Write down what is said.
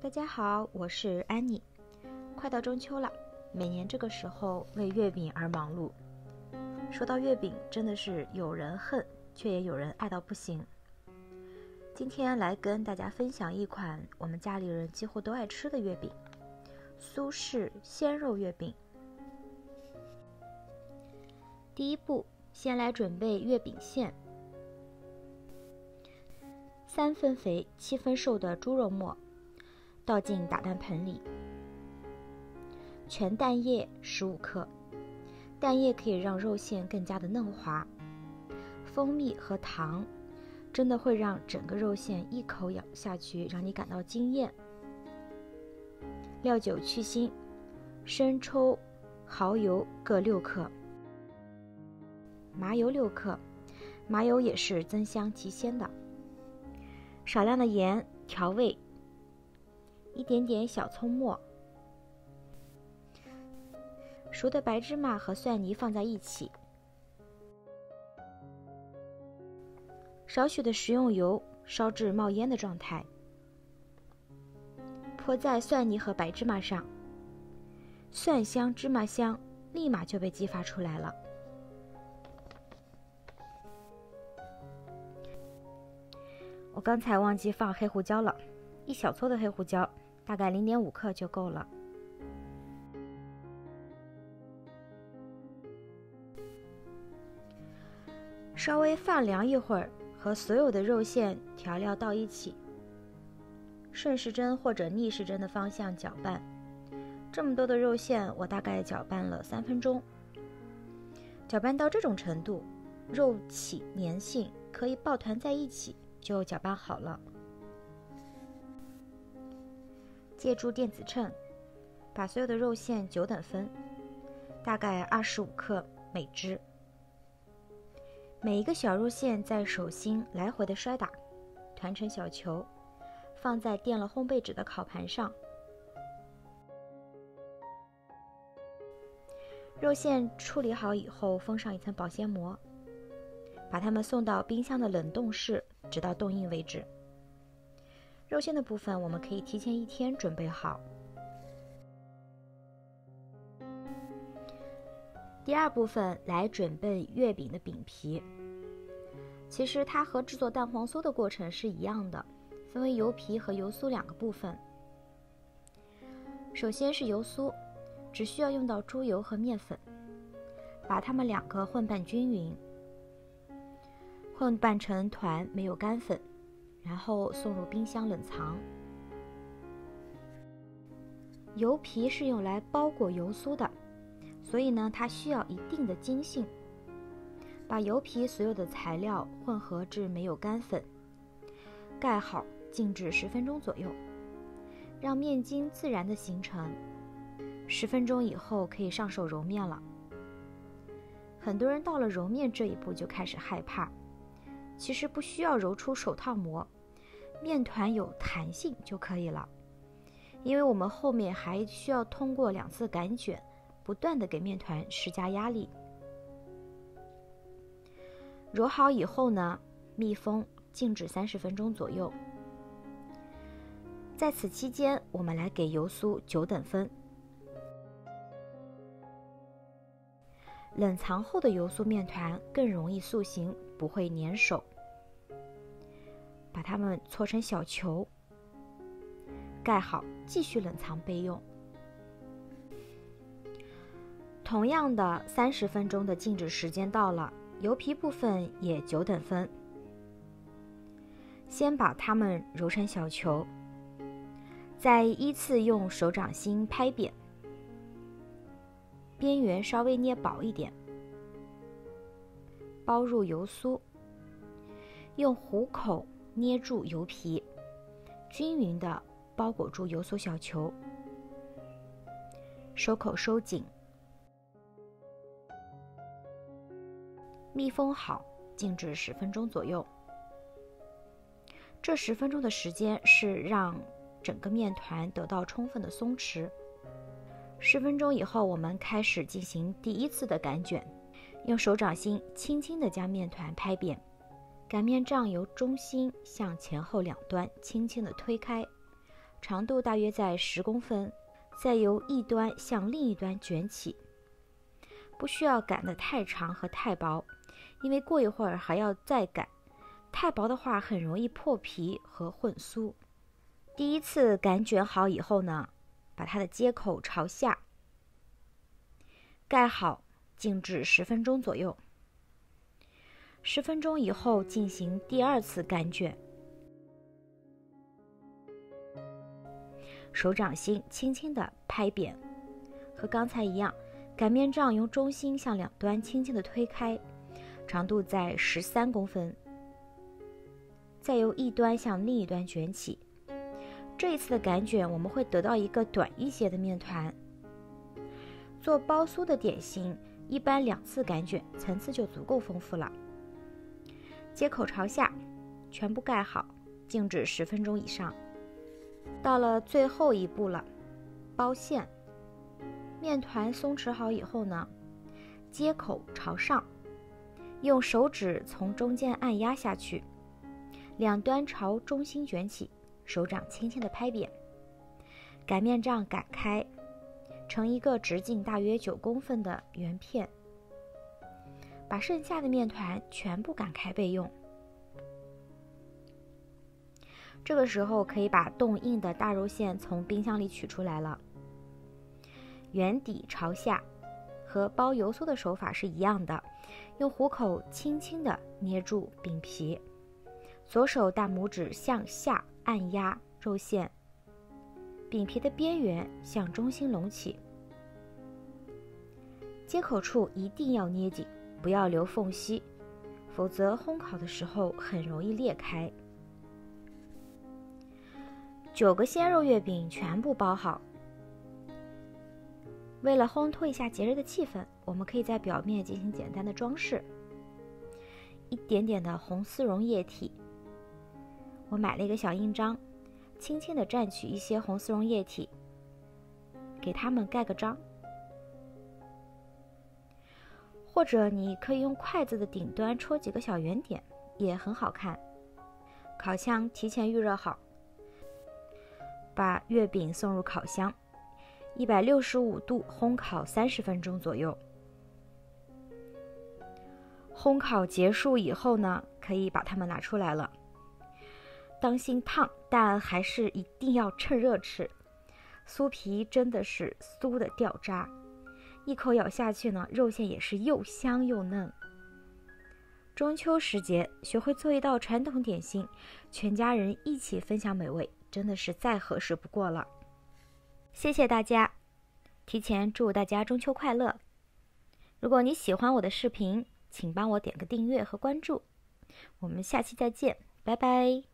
大家好，我是安妮。快到中秋了，每年这个时候为月饼而忙碌。说到月饼，真的是有人恨，却也有人爱到不行。今天来跟大家分享一款我们家里人几乎都爱吃的月饼——苏式鲜肉月饼。第一步，先来准备月饼馅。3分肥7分瘦的猪肉末倒进打蛋盆里，全蛋液15克，蛋液可以让肉馅更加的嫩滑。蜂蜜和糖真的会让整个肉馅一口咬下去让你感到惊艳。料酒去腥，生抽、蚝油各6克，麻油6克，麻油也是增香提鲜的。少量的盐调味，一点点小葱末，熟的白芝麻和蒜泥放在一起，少许的食用油烧至冒烟的状态，泼在蒜泥和白芝麻上，蒜香芝麻香立马就被激发出来了。我刚才忘记放黑胡椒了，一小撮的黑胡椒，大概0.5克就够了。稍微放凉一会儿，和所有的肉馅调料到一起，顺时针或者逆时针的方向搅拌。这么多的肉馅，我大概搅拌了3分钟。搅拌到这种程度，肉起粘性，可以抱团在一起，就搅拌好了。借助电子秤，把所有的肉馅9等分，大概25克每只。每一个小肉馅在手心来回的摔打，团成小球，放在垫了烘焙纸的烤盘上。肉馅处理好以后，封上一层保鲜膜，把它们送到冰箱的冷冻室，直到冻硬为止。肉馅的部分我们可以提前1天准备好。第二部分来准备月饼的饼皮。其实它和制作蛋黄酥的过程是一样的，分为油皮和油酥2个部分。首先是油酥，只需要用到猪油和面粉，把它们2个混拌均匀，混拌成团，没有干粉，然后送入冰箱冷藏。油皮是用来包裹油酥的，所以呢，它需要一定的筋性。把油皮所有的材料混合至没有干粉，盖好，静置10分钟左右，让面筋自然的形成。10分钟以后可以上手揉面了。很多人到了揉面这一步就开始害怕，其实不需要揉出手套膜，面团有弹性就可以了。因为我们后面还需要通过2次擀卷，不断的给面团施加压力。揉好以后呢，密封静置30分钟左右。在此期间，我们来给油酥9等分。冷藏后的油酥面团更容易塑形，不会粘手。把它们搓成小球，盖好，继续冷藏备用。同样的30分钟的静置时间到了，油皮部分也9等分。先把它们揉成小球，再依次用手掌心拍扁，边缘稍微捏薄一点，包入油酥，用虎口捏住油皮，均匀地包裹住油酥小球，收口收紧，密封好，静置10分钟左右。这10分钟的时间是让整个面团得到充分的松弛。10分钟以后，我们开始进行第1次的擀卷，用手掌心轻轻地将面团拍扁，擀面杖由中心向前后2端轻轻地推开，长度大约在10公分，再由一端向另一端卷起。不需要擀得太长和太薄，因为过一会儿还要再擀，太薄的话很容易破皮和混酥。第一次擀卷好以后呢，把它的接口朝下，盖好，静置10分钟左右。10分钟以后进行第2次擀卷。手掌心轻轻地拍扁，和刚才一样，擀面杖由中心向两端轻轻地推开，长度在13公分，再由一端向另一端卷起。这一次的擀卷，我们会得到一个短一些的面团。做包酥的点心，一般2次擀卷，层次就足够丰富了。接口朝下，全部盖好，静置10分钟以上。到了最后一步了，包馅。面团松弛好以后呢，接口朝上，用手指从中间按压下去，两端朝中心卷起，手掌轻轻地拍扁，擀面杖擀开，成一个直径大约9公分的圆片。把剩下的面团全部擀开备用。这个时候可以把冻硬的大肉馅从冰箱里取出来了。圆底朝下，和包油酥的手法是一样的，用虎口轻轻地捏住饼皮，左手大拇指向下按压肉馅，饼皮的边缘向中心隆起，接口处一定要捏紧，不要留缝隙，否则烘烤的时候很容易裂开。9个鲜肉月饼全部包好。为了烘托一下节日的气氛，我们可以在表面进行简单的装饰，一点点的红丝绒液体。我买了一个小印章，轻轻地蘸取一些红丝绒液体，给它们盖个章。或者你可以用筷子的顶端戳几个小圆点，也很好看。烤箱提前预热好，把月饼送入烤箱，165度烘烤30分钟左右。烘烤结束以后呢，可以把它们拿出来了。当心烫，但还是一定要趁热吃。酥皮真的是酥的掉渣，一口咬下去呢，肉馅也是又香又嫩。中秋时节，学会做一道传统点心，全家人一起分享美味，真的是再合适不过了。谢谢大家，提前祝大家中秋快乐。如果你喜欢我的视频，请帮我点个订阅和关注。我们下期再见，拜拜。